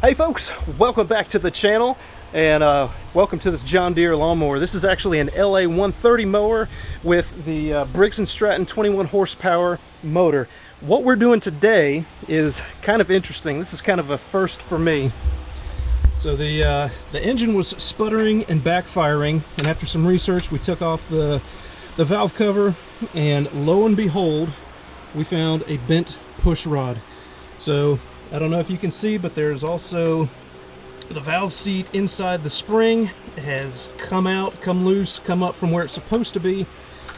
Hey folks, welcome back to the channel and welcome to this John Deere lawnmower. This is actually an LA 130 mower with the Briggs and Stratton 21 horsepower motor. What we're doing today is kind of interesting. This is kind of a first for me. So the engine was sputtering and backfiring, and after some research we took off the valve cover, and lo and behold we found a bent push rod. So I don't know if you can see, but there's also the valve seat inside the spring. It has come loose, come up from where it's supposed to be.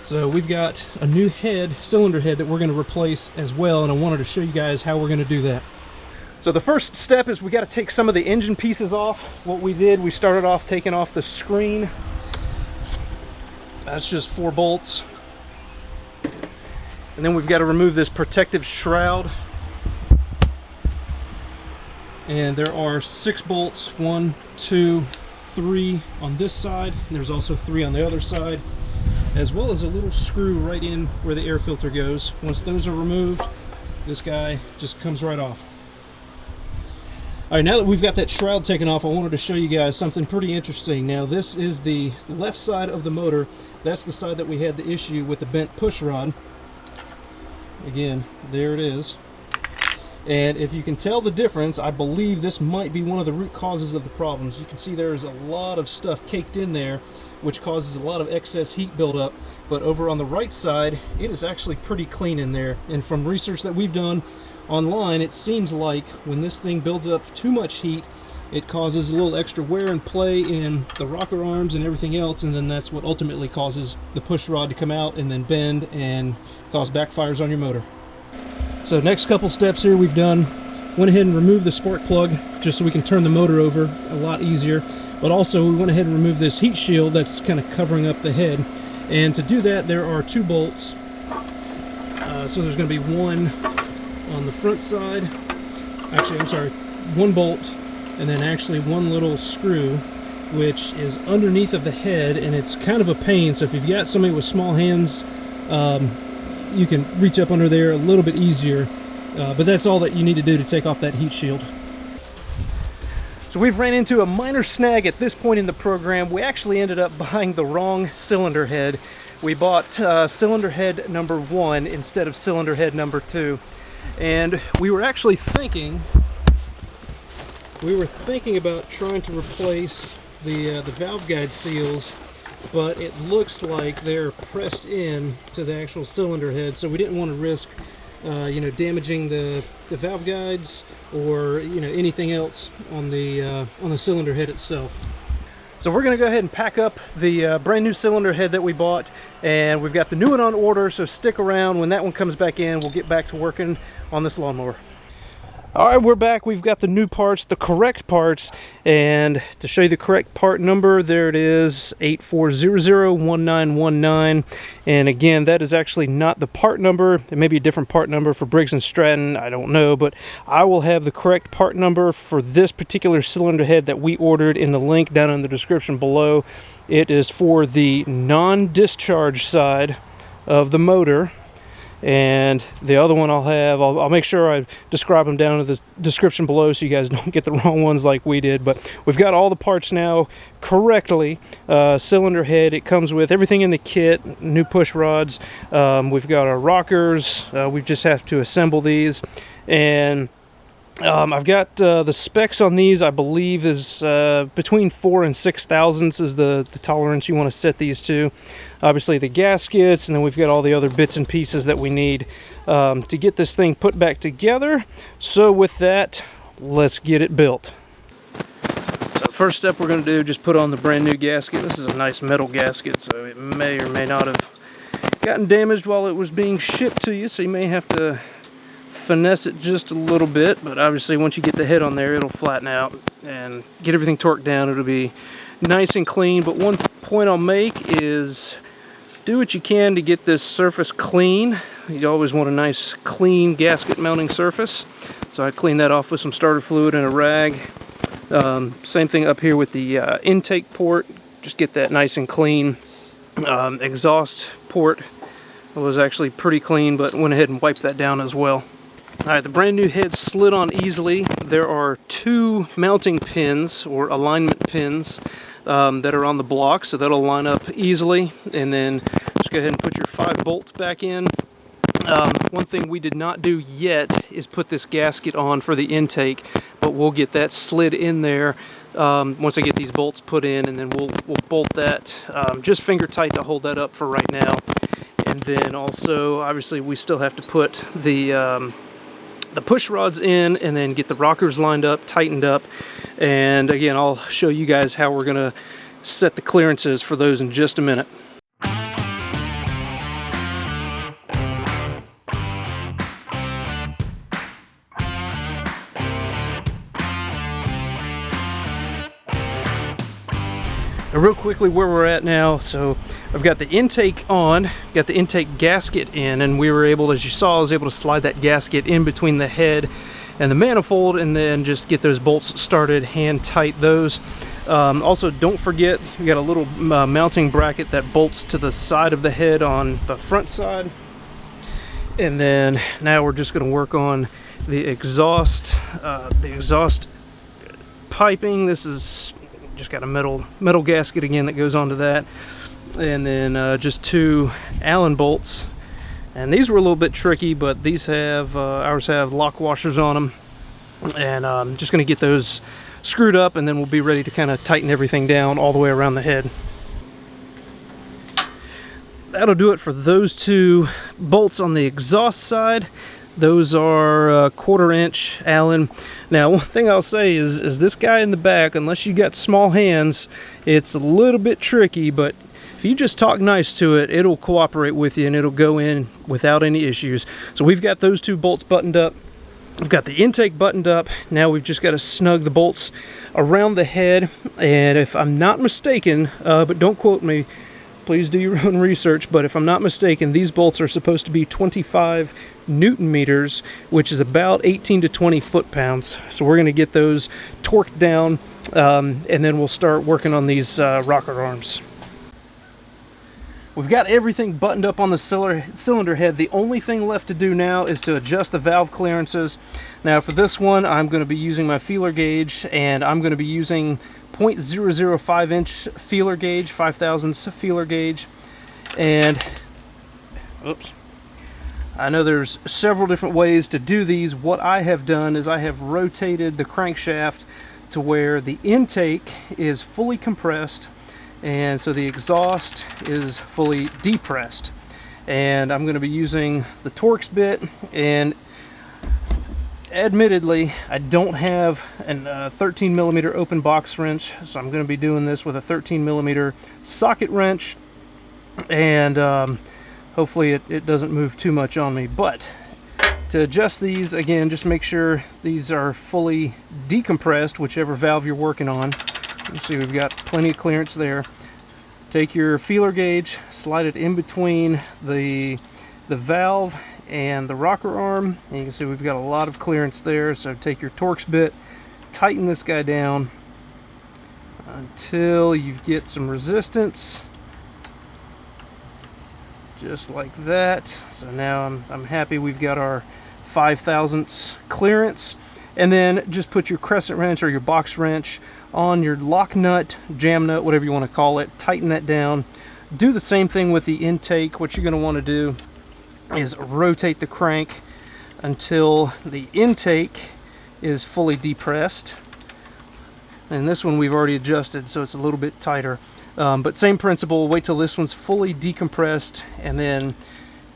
So we've got a new cylinder head that we're going to replace as well, and I wanted to show you guys how we're going to do that. So the first step is we got to take some of the engine pieces off. What we did, we started off taking off the screen. That's just 4 bolts. And then we've got to remove this protective shroud. And there are 6 bolts, 1, 2, 3 on this side, and there's also 3 on the other side, as well as a little screw right in where the air filter goes. Once those are removed, this guy just comes right off. All right, now that we've got that shroud taken off, I wanted to show you guys something pretty interesting. Now this is the left side of the motor. That's the side that we had the issue with the bent push rod. Again, there it is. And if you can tell the difference, I believe this might be one of the root causes of the problems. You can see there is a lot of stuff caked in there, which causes a lot of excess heat buildup. But over on the right side, it is actually pretty clean in there. And from research that we've done online, it seems like when this thing builds up too much heat, it causes a little extra wear and play in the rocker arms and everything else, and then that's what ultimately causes the push rod to come out and then bend and cause backfires on your motor. So next couple steps here went ahead and removed the spark plug just so we can turn the motor over a lot easier. But also we went ahead and removed this heat shield that's kind of covering up the head. And to do that, there are 2 bolts. So there's going to be one on the front side. Actually, I'm sorry, 1 bolt, and then actually 1 little screw, which is underneath of the head, and it's kind of a pain. So if you've got somebody with small hands, you can reach up under there a little bit easier, but that's all that you need to do to take off that heat shield. So we've ran into a minor snag at this point in the program. We actually ended up buying the wrong cylinder head. We bought cylinder head number 1 instead of cylinder head number 2, and we were actually thinking about trying to replace the valve guide seals, but it looks like they're pressed in to the actual cylinder head, so we didn't want to risk damaging the valve guides or anything else on the cylinder head itself. So we're going to go ahead and pack up the brand new cylinder head that we bought, and we've got the new one on order, so stick around. When that one comes back in, we'll get back to working on this lawnmower. All right, we're back. We've got the new parts, the correct parts, and to show you the correct part number, there it is, 84001919. And again, that is actually not the part number. It may be a different part number for Briggs and Stratton, I don't know, but I will have the correct part number for this particular cylinder head that we ordered in the link down in the description below. It is for the non-discharge side of the motor. And the other one I'll make sure I describe them down in the description below so you guys don't get the wrong ones like we did. But we've got all the parts now correctly. Cylinder head, it comes with everything in the kit, new push rods. We've got our rockers. We just have to assemble these. And I've got the specs on these, I believe, is between 4 and 6 thousandths is the tolerance you want to set these to. Obviously the gaskets, and then we've got all the other bits and pieces that we need to get this thing put back together. So with that, let's get it built. So first step we're going to do, just put on the brand new gasket. This is a nice metal gasket, so it may or may not have gotten damaged while it was being shipped to you, so you may have to finesse it just a little bit, but obviously once you get the head on there, it'll flatten out and get everything torqued down. It'll be nice and clean. But one point I'll make is do what you can to get this surface clean. You always want a nice clean gasket mounting surface, so I clean that off with some starter fluid and a rag. Same thing up here with the intake port, just get that nice and clean. Exhaust port was actually pretty clean, but went ahead and wiped that down as well. Alright, the brand new head slid on easily. There are 2 mounting pins or alignment pins that are on the block, so that'll line up easily. And then just go ahead and put your 5 bolts back in. One thing we did not do yet is put this gasket on for the intake, but we'll get that slid in there once I get these bolts put in, and then we'll bolt that just finger tight to hold that up for right now. And then also, obviously, we still have to put the push rods in and then get the rockers lined up, tightened up. And again, I'll show you guys how we're going to set the clearances for those in just a minute. Now, real quickly where we're at now, so I've got the intake on, got the intake gasket in, and we were able, as you saw, I was able to slide that gasket in between the head and the manifold, and then just get those bolts started, hand tight those. Also, don't forget, we got a little mounting bracket that bolts to the side of the head on the front side. And then now we're just going to work on the exhaust piping. This is just got a metal gasket again that goes onto that, and then just 2 Allen bolts. And these were a little bit tricky, but these have ours have lock washers on them, and I'm just going to get those screwed up, and then we'll be ready to kind of tighten everything down all the way around the head. That'll do it for those 2 bolts on the exhaust side. Those are 1/4 inch Allen. Now, one thing I'll say is this guy in the back, unless you got small hands, it's a little bit tricky, but if you just talk nice to it, it'll cooperate with you and it'll go in without any issues. So we've got those 2 bolts buttoned up. We've got the intake buttoned up. Now we've just got to snug the bolts around the head. And if I'm not mistaken, but don't quote me, please do your own research, but if I'm not mistaken, these bolts are supposed to be 25 Newton meters, which is about 18 to 20 foot-pounds. So we're going to get those torqued down, and then we'll start working on these rocker arms. We've got everything buttoned up on the cylinder head. The only thing left to do now is to adjust the valve clearances. Now for this one, I'm going to be using my feeler gauge, and I'm going to be using 0.005 inch feeler gauge, 5/1000 feeler gauge. And oops, I know there's several different ways to do these. What I have done is I have rotated the crankshaft to where the intake is fully compressed, and so the exhaust is fully depressed. And I'm going to be using the Torx bit, and admittedly I don't have a 13 millimeter open box wrench, so I'm going to be doing this with a 13 millimeter socket wrench, and hopefully it doesn't move too much on me. But to adjust these, again, just make sure these are fully decompressed, whichever valve you're working on. You see we've got plenty of clearance there. Take your feeler gauge, slide it in between the valve and the rocker arm, and you can see we've got a lot of clearance there. So take your Torx bit, tighten this guy down until you get some resistance, just like that. So now I'm happy we've got our 5/1000 clearance. And then just put your crescent wrench or your box wrench on your lock nut, jam nut, whatever you want to call it. Tighten that down. Do the same thing with the intake. What you're going to want to do is rotate the crank until the intake is fully depressed. And this one we've already adjusted, so it's a little bit tighter. But same principle, wait till this one's fully decompressed, and then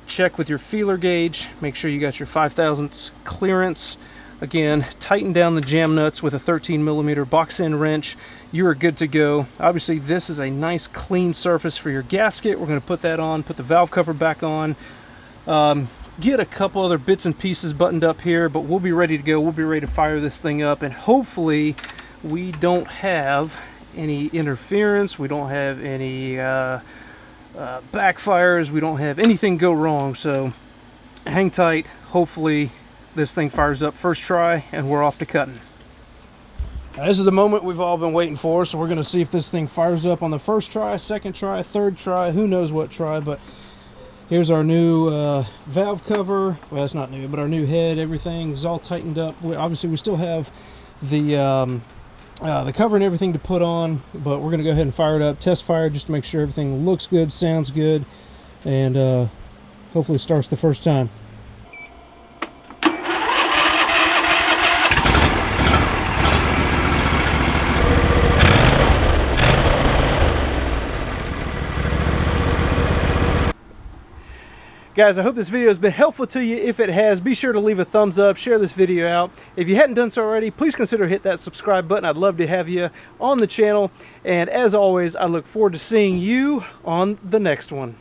check with your feeler gauge. Make sure you got your 5/1000 clearance. Again, tighten down the jam nuts with a 13 millimeter box end wrench. You are good to go. Obviously, this is a nice clean surface for your gasket. We're going to put that on, put the valve cover back on. Get a couple other bits and pieces buttoned up here, but we'll be ready to go. We'll be ready to fire this thing up, and hopefully we don't have any interference. We don't have any backfires. We don't have anything go wrong. So hang tight. Hopefully this thing fires up first try, and we're off to cutting. Now, this is the moment we've all been waiting for, so we're going to see if this thing fires up on the first try, second try, third try, who knows what try. But Here's our new valve cover. Well, it's not new, but our new head, everything's all tightened up. Obviously, we still have the cover and everything to put on, but we're going to go ahead and fire it up, test fire, just to make sure everything looks good, sounds good, and hopefully it starts the first time. Guys, I hope this video has been helpful to you. If it has, be sure to leave a thumbs up, share this video out. If you hadn't done so already, please consider hit that subscribe button. I'd love to have you on the channel. And as always, I look forward to seeing you on the next one.